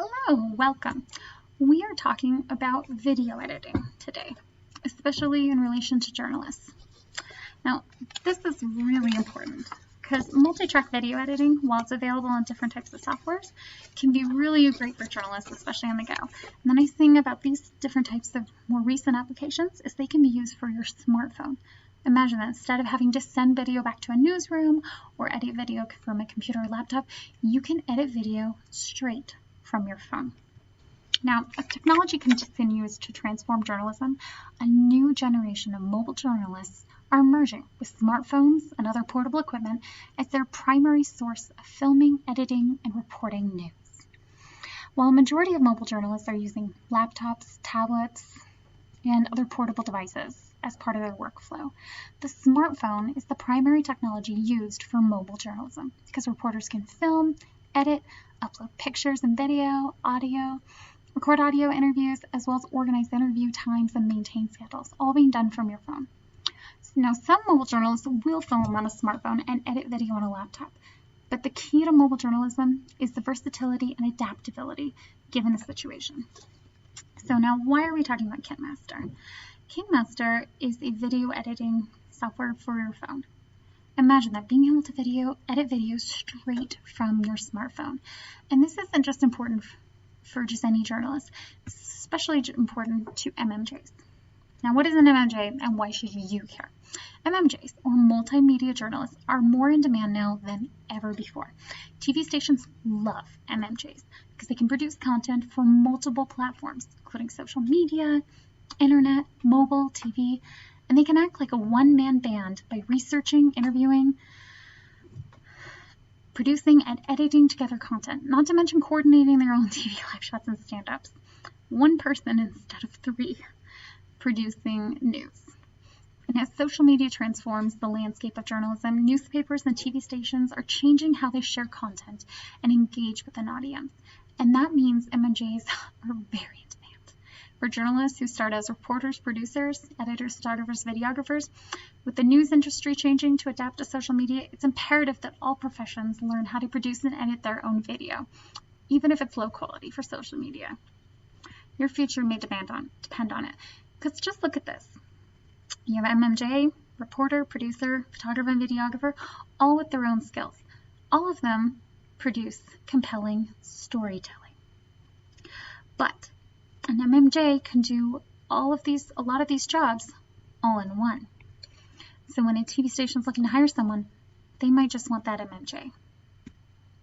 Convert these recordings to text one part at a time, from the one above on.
Hello, welcome. We are talking about video editing today, especially in relation to journalists. Now, this is really important because multi-track video editing, while it's available on different types of softwares, can be really great for journalists, especially on the go. And the nice thing about these different types of more recent applications is they can be used for your smartphone. Imagine that instead of having to send video back to a newsroom or edit video from a computer or laptop, you can edit video straight from your phone. Now, as technology continues to transform journalism, a new generation of mobile journalists are emerging with smartphones and other portable equipment as their primary source of filming, editing, and reporting news. While a majority of mobile journalists are using laptops, tablets, and other portable devices as part of their workflow, the smartphone is the primary technology used for mobile journalism because reporters can film, edit, upload pictures and video, audio, record audio interviews, as well as organize interview times and maintain schedules, all being done from your phone. Now, some mobile journalists will film on a smartphone and edit video on a laptop, but the key to mobile journalism is the versatility and adaptability given the situation. So now, why are we talking about Kinemaster? Kinemaster is a video editing software for your phone. Imagine that, being able to edit videos straight from your smartphone. And this isn't just important for just any journalist, it's especially important to MMJs. Now, what is an MMJ and why should you care? MMJs, or multimedia journalists, are more in demand now than ever before. TV stations love MMJs because they can produce content for multiple platforms, including social media, internet, mobile, TV, and they can act like a one-man band by researching, interviewing, producing, and editing together content, not to mention coordinating their own TV live shots and stand-ups. One person instead of three producing news. And as social media transforms the landscape of journalism, newspapers and TV stations are changing how they share content and engage with an audience. And that means MMJs are very in demand. For journalists who start as reporters, producers, editors, photographers, videographers, with the news industry changing to adapt to social media, it's imperative that all professions learn how to produce and edit their own video, even if it's low quality for social media. Your future may depend on it. Because just look at this. You have MMJ, reporter, producer, photographer, and videographer, all with their own skills. All of them produce compelling storytelling. But an MMJ can do a lot of these jobs all in one. So when a TV station is looking to hire someone, they might just want that MMJ.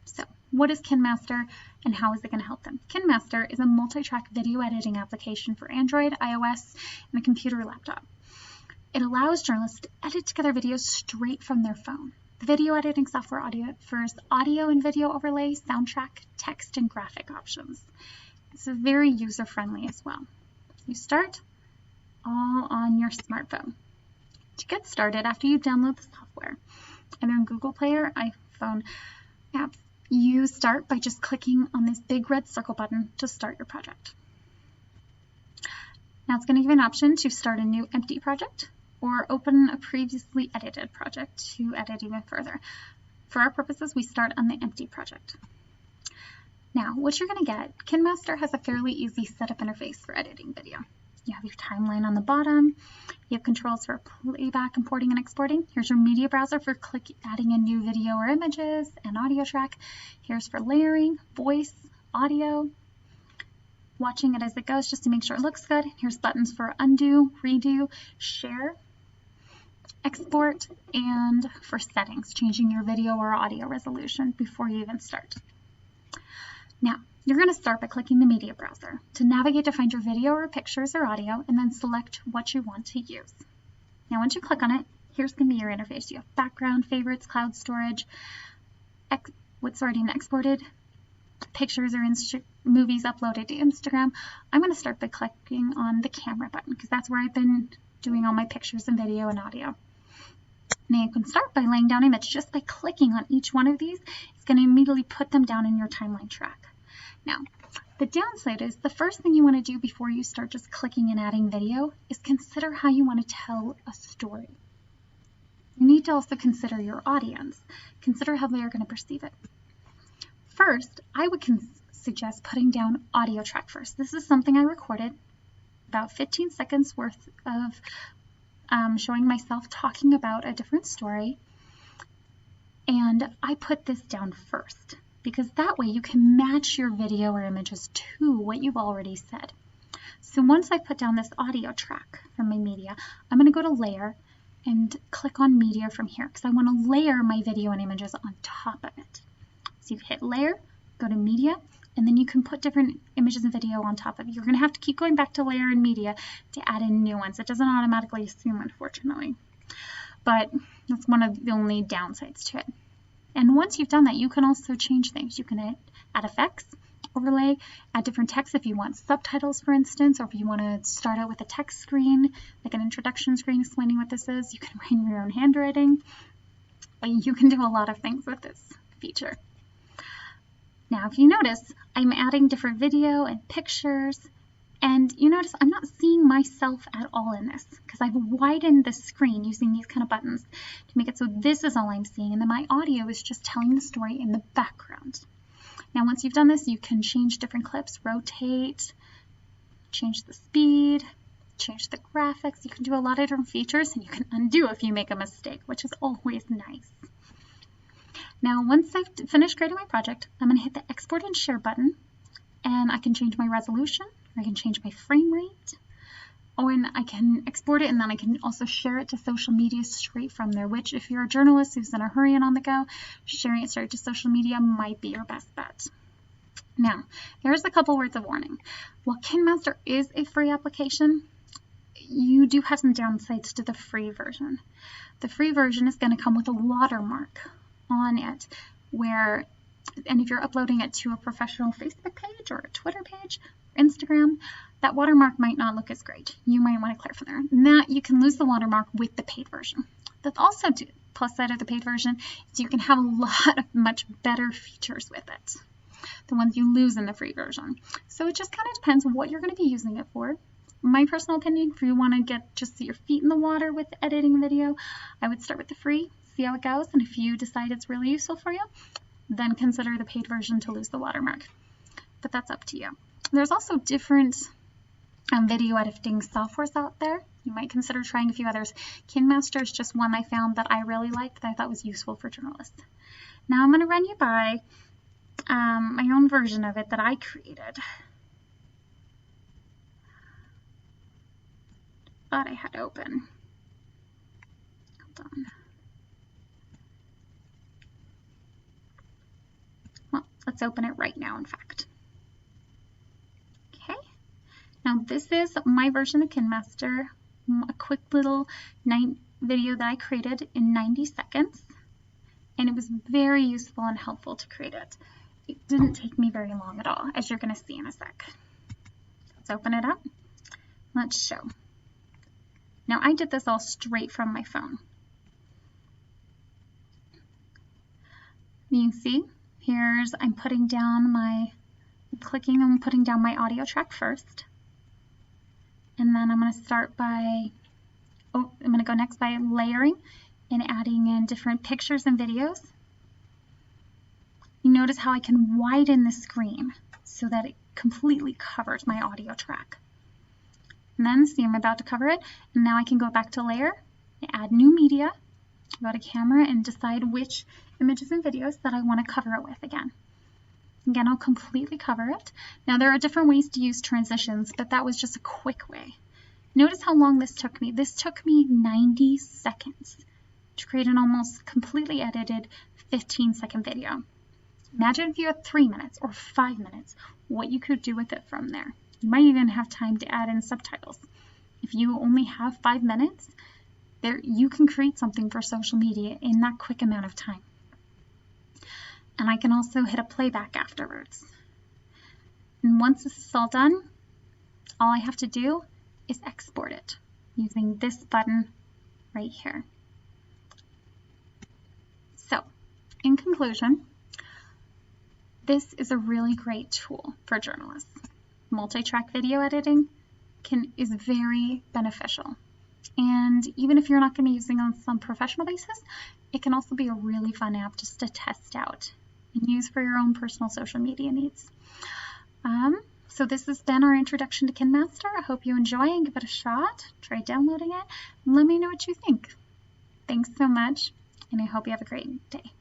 So what is Kinemaster and how is it going to help them? Kinemaster is a multi-track video editing application for Android, iOS, and a computer or laptop. It allows journalists to edit together videos straight from their phone. The video editing software offers audio and video overlay, soundtrack, text, and graphic options. It's very user-friendly as well. You start all on your smartphone. To get started, after you download the software, either in Google Play or iPhone apps, you start by just clicking on this big red circle button to start your project. Now it's going to give you an option to start a new empty project or open a previously edited project to edit even further. For our purposes, we start on the empty project. Now, what you're going to get, Kinemaster has a fairly easy setup interface for editing video. You have your timeline on the bottom. You have controls for playback, importing, and exporting. Here's your media browser for adding in new video or images and audio track. Here's for layering, voice, audio, watching it as it goes just to make sure it looks good. Here's buttons for undo, redo, share, export, and for settings, changing your video or audio resolution before you even start. Now, you're going to start by clicking the media browser to navigate to find your video or pictures or audio, and then select what you want to use. Now, once you click on it, here's going to be your interface. You have background, favorites, cloud storage, what's already exported, pictures or movies uploaded to Instagram. I'm going to start by clicking on the camera button because that's where I've been doing all my pictures and video and audio. Now, you can start by laying down image. Just by clicking on each one of these, it's going to immediately put them down in your timeline track. Now, the downside is the first thing you want to do before you start just clicking and adding video is consider how you want to tell a story. You need to also consider your audience. Consider how they are going to perceive it. First, I would suggest putting down audio track first. This is something I recorded, about 15 seconds worth of showing myself talking about a different story. And I put this down first because that way you can match your video or images to what you've already said. So once I put down this audio track from my media, I'm going to go to Layer and click on Media from here because I want to layer my video and images on top of it. So you hit Layer, go to Media, and then you can put different images and video on top of it. You're going to have to keep going back to Layer and Media to add in new ones. It doesn't automatically assume, unfortunately, but that's one of the only downsides to it. And once you've done that, you can also change things. You can add effects, overlay, add different text if you want subtitles, for instance, or if you want to start out with a text screen, like an introduction screen explaining what this is. You can write your own handwriting. You can do a lot of things with this feature. Now, if you notice, I'm adding different video and pictures, and you notice I'm not seeing myself at all in this because I've widened the screen using these kind of buttons to make it so this is all I'm seeing, and then my audio is just telling the story in the background. Now, once you've done this, you can change different clips, rotate, change the speed, change the graphics. You can do a lot of different features, and you can undo if you make a mistake, which is always nice. Now, once I've finished creating my project, I'm going to hit the Export and Share button, and I can change my resolution, or I can change my frame rate, or I can export it, and then I can also share it to social media straight from there, which if you're a journalist who's in a hurry and on the go, sharing it straight to social media might be your best bet. Now, there's a couple words of warning. While Kinemaster is a free application, you do have some downsides to the free version. The free version is going to come with a watermark on it, and if you're uploading it to a professional Facebook page or a Twitter page, or Instagram, that watermark might not look as great. You might want to clear from there. And that you can lose the watermark with the paid version. That's also the plus side of the paid version is you can have a lot of much better features with it, the ones you lose in the free version. So it just kind of depends what you're going to be using it for. My personal opinion, if you want to get just your feet in the water with editing video, I would start with the free, see how it goes, and if you decide it's really useful for you, then consider the paid version to lose the watermark. But that's up to you. There's also different video editing softwares out there. You might consider trying a few others. Kinemaster is just one I found that I really liked that I thought was useful for journalists. Now I'm going to run you by my own version of it that I created. Thought I had open. Hold on. Well, let's open it right now, in fact. Okay. Now this is my version of Kinemaster, a quick little video that I created in 90 seconds. And it was very useful and helpful to create it. It didn't take me very long at all, as you're going to see in a sec. Let's open it up. Let's show. Now I did this all straight from my phone. You can see, I'm putting down clicking and putting down my audio track first. And then I'm going to start by, I'm going to go next by layering and adding in different pictures and videos. You notice how I can widen the screen so that it completely covers my audio track. And then, see, I'm about to cover it, and now I can go back to Layer, add new media, go to Camera, and decide which images and videos that I want to cover it with again. Again, I'll completely cover it. Now, there are different ways to use transitions, but that was just a quick way. Notice how long this took me. This took me 90 seconds to create an almost completely edited 15-second video. Imagine if you had 3 minutes or 5 minutes, what you could do with it from there. You might even have time to add in subtitles. If you only have 5 minutes, you can create something for social media in that quick amount of time. And I can also hit a playback afterwards. And once this is all done, all I have to do is export it using this button right here. So, in conclusion, this is a really great tool for journalists. Multi-track video editing is very beneficial. And even if you're not going to be using it on some professional basis, it can also be a really fun app just to test out and use for your own personal social media needs. So this has been our introduction to Kinemaster. I hope you enjoy and give it a shot. Try downloading it and let me know what you think. Thanks so much, and I hope you have a great day.